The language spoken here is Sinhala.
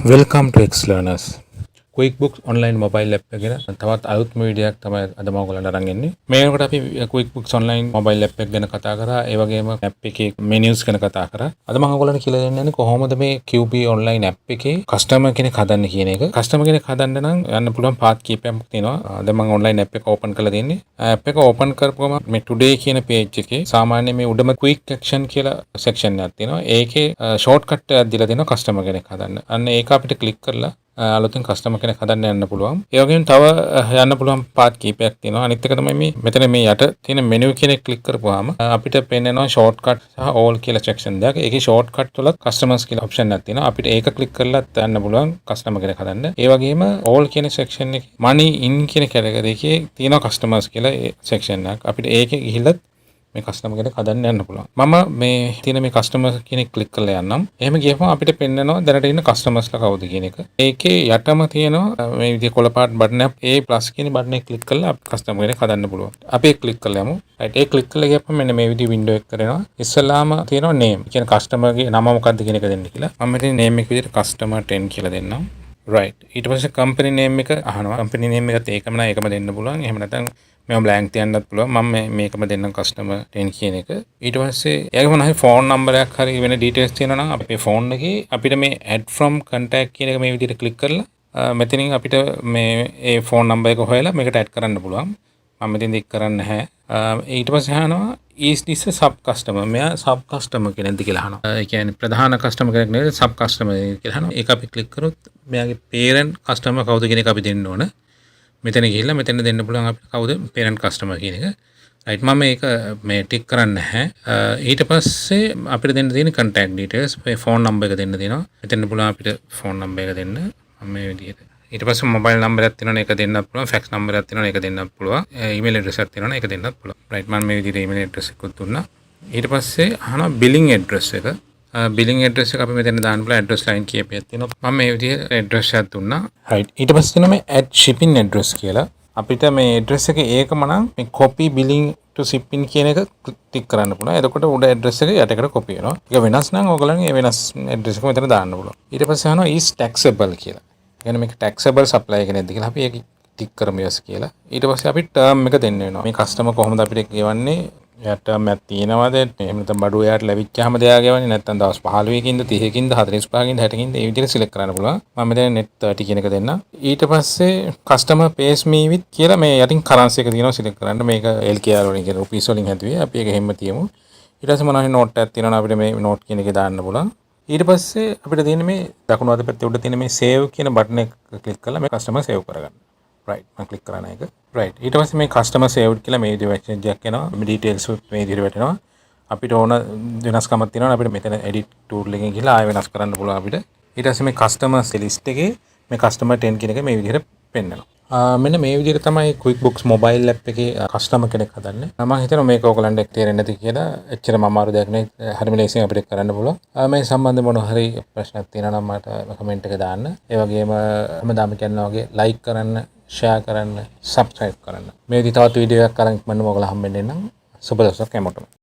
Welcome to X Learners. QuickBooks Online mobile app එක ගැන තවත් අලුත් වීඩියෝයක් තමයි අද මම ඔයගලන්ට අරන් එන්නේ. මේ වෙනකොට අපි QuickBooks Online mobile app එක ගැන කතා කරා. ඒ වගේම app එකේ menus ගැන කතා කරා. අද මම ඔයගලන්ට කියලා දෙන්නේ කොහොමද මේ QB online app එකේ customer කෙනෙක් හදන්න කියන එක. customer කෙනෙක් හදන්න නම් යන්න පුළුවන් path කීපයක් තියෙනවා. අද මම online app එක open කරලා දෙන්නේ. app එක open කරපුවම මේ today කියන page එකේ සාමාන්‍ය මේ උඩම quick action කියලා section එකක් තියෙනවා. ඒකේ shortcut එකක් දීලා දෙනවා customer කෙනෙක් හදන්න. අන්න ඒක අපිට click කරලා අලුතින් කස්ටමර් කෙනෙක් හදන්න යන්න පුළුවන්. ඒ වගේම තව යන්න පුළුවන් පාත් කීපයක් තියෙනවා. අනිත් එක තමයි මේ මෙතන මේ යට තියෙන මෙනු කෙනෙක් ක්ලික් කරපුවාම අපිට පෙන්නනවා ෂෝට්කට් සහ ඕල් කියලා සෙක්ෂන් දෙකක්. ඒකේ ෂෝට්කට් වල කස්ටමර්ස් කියලා ඔප්ෂන් එකක් තියෙනවා. අපිට ඒක ක්ලික් කරලා යන්න පුළුවන් කස්ටමර් කෙනෙක් හදන්න. ඒ වගේම ඕල් කියන සෙක්ෂන් එකේ money in කියන කැටගරි එකේ තියෙනවා කස්ටමර්ස් කියලා සෙක්ෂන් එකක්. අපිට ඒකේ ගිහිල්ලා මේ කස්ටමර් කෙනෙක් හදන්න යන්න පුළුවන්. මම මේ තියෙන මේ කස්ටමර් කෙනෙක් ක්ලික් කරලා යන්නම්. එහෙම ගියපම අපිට පෙන්නනවා දැනට ඉන්න කස්ටමර්ස්ලා කවුද කියන එක. ඒකේ යටම තියෙනවා මේ විදිහේ කොළ පාට බටන් එකක්. ඒ ප්ලස් කියන බටන් එක ක්ලික් කරලා අපි කස්ටමර් කෙනෙක් හදන්න පුළුවන්. අපි ඒක ක්ලික් කරලා යමු. රයිට් ඒ ක්ලික් කරලා ගියපම මෙන්න මේ විදිහේ වින්ඩෝ එක කරනවා. ඉස්සලාම තියෙනවා name. කියන්නේ කස්ටමර්ගේ නම මොකක්ද කියන එක දෙන්න කියලා. මම මෙතන name එක විදිහට customer 10 කියලා දෙන්නම්. right ඊට පස්සේ company name එක අහනවා. company name එකත් ඒකම නෑ ඒකම දෙන්න පුළුවන්. එහෙම නැත්නම් මම blank තියන්නත් පුළුවන්. මම මේකම දෙන්නම් customer 10 කියන එක. ඊට පස්සේ එයාගේ මොනවා හරි phone number එකක් හරි වෙන details තියෙනවා නම් අපේ phone එකේ අපිට මේ add from contact කියන එක මේ විදිහට click කරලා මෙතනින් අපිට මේ ඒ phone number එක හොයලා මේකට add කරන්න පුළුවන්. මම මෙතෙන් දික් කරන්නේ නැහැ. ඊට පස්සේ අහනවා is this a sub customer? මෙයා sub customer කෙනෙක්ද කියලා අහනවා. ඒ කියන්නේ ප්‍රධාන customer කෙනෙක් නෙවෙයි sub customer කියලා අහනවා. ඒක අපි click කරොත් මෙයාගේ parent customer කවුද කියන එක අපි දෙන්න ඕන. මෙතන ගිහිල්ලා මෙතන දෙන්න පුළුවන් අපිට කවුද parent customer කියන එක. right මම මේක මේ ටික් කරන්නේ නැහැ. ඊට පස්සේ අපිට දෙන්න තියෙන contact details මේ phone number එක දෙන්න තියෙනවා. මෙතන පුළුවන් අපිට phone number එක දෙන්න. මම මේ විදිහට ඊට පස්සේ මොබයිල් නම්බර් එකක් තියෙනවනේ ඒක දෙන්නත් පුළුවන්. ෆැක්ස් නම්බර් එකක් තියෙනවනේ ඒක දෙන්නත් පුළුවන්. ඊමේල් ඇඩ්‍රස් එකක් තියෙනවනේ ඒක දෙන්නත් පුළුවන්. right මම මේ විදිහට ඊමේල් ඇඩ්‍රස් එකක් දුන්නා. ඊට පස්සේ අහනවා බිලිං ඇඩ්‍රස් එක. බිලිං ඇඩ්‍රස් එක අපි මෙතන දාන්න පුළුවන්. ඇඩ්‍රස් ලයින් කීපයක් තියෙනවා. මම මේ විදිහට ඇඩ්‍රස් එකක් දුන්නා. right ඊට පස්සේ තියෙනවා මේ add shipping address කියලා. අපිට මේ ඇඩ්‍රස් එක ඒකම නම් මේ copy billing to shipping කියන එක ටික් කරන්න පුළුවන්. එතකොට උඩ ඇඩ්‍රස් එක යටකට copy වෙනවා. ඒක වෙනස් නම් ඕගොල්ලන්ගේ වෙනස් ඇඩ්‍රස් එක මෙතන දාන්න පුළුවන්. ඊට පස්සේ අහනවා is taxable කියලා. يعني මේක taxable supply එක නැද්ද කියලා අපි ඒක ටික් කරමු yes කියලා. ඊට පස්සේ අපි term එක දෙන්න වෙනවා. මේ customer කොහොමද අපිට ගෙවන්නේ? එයා term එකක් තියෙනවද? එහෙම නැත්නම් බඩුව එයාට ලැබිච්චාම දෙයා ගෙවන්නේ නැත්නම් දවස් 15කින්ද 30කින්ද 45කින්ද 60කින්ද ඒ විදිහට select කරන්න පුළුවන්. මම මෙතන net 30 කියන එක දෙන්නම්. ඊට පස්සේ customer pays me with කියලා මේ යටින් currency එක තියෙනවා select කරන්න. මේක LKR වලින් කියන rupees වලින් හැදුවේ. අපි ඒක හැම තියමු. ඊට පස්සේ මොනවා හරි note එකක් තියෙනවා අපිට මේ note කියන එකේ දාන්න පුළුවන්. ඊට පස්සේ අපිට තියෙන මේ දකුණු අත පැත්තේ උඩ තියෙන මේ save කියන බටන් එක ක්ලික් කරලා මේ customer save කරගන්න. right මම ක්ලික් කරන එක. right ඊට පස්සේ මේ customer saved කියලා මේ විදිහට message එකක් එනවා. මේ details මේ විදිහට වැටෙනවා. අපිට ඕන වෙනස්කමක් තියෙනවා අපිට මෙතන edit tool එකෙන් ගිහලා ආයෙ වෙනස් කරන්න පුළුවන් අපිට. ඊට පස්සේ මේ customer list එකේ මේ customer 10 කියන එක මේ විදිහට පෙන්නනවා. මෙන්න මේ විදිහට තමයි QuickBooks mobile app එකේ customer කෙනෙක් හදන්නේ. මම හිතනවා මේක ඔයගලන්ට තේරෙන්නේ නැති කියලා. එච්චරම අමාරු දෙයක් නෙවෙයි. හරිම ලේසියෙන් අපිට කරන්න පුළුවන්. මේ සම්බන්ධ මොනවා හරි ප්‍රශ්නක් තියෙනවා නම් මට කමෙන්ට් එක දාන්න. ඒ වගේම හැමදාම කියනවා වගේ like කරන්න, share කරන්න, subscribe කරන්න. මේ විදිහට තවත් වීඩියෝ එකක් අරන් මම ඔයගොල්ලෝ හම්බෙන්න එන්නම්. සුබ දවසක් හැමෝටම.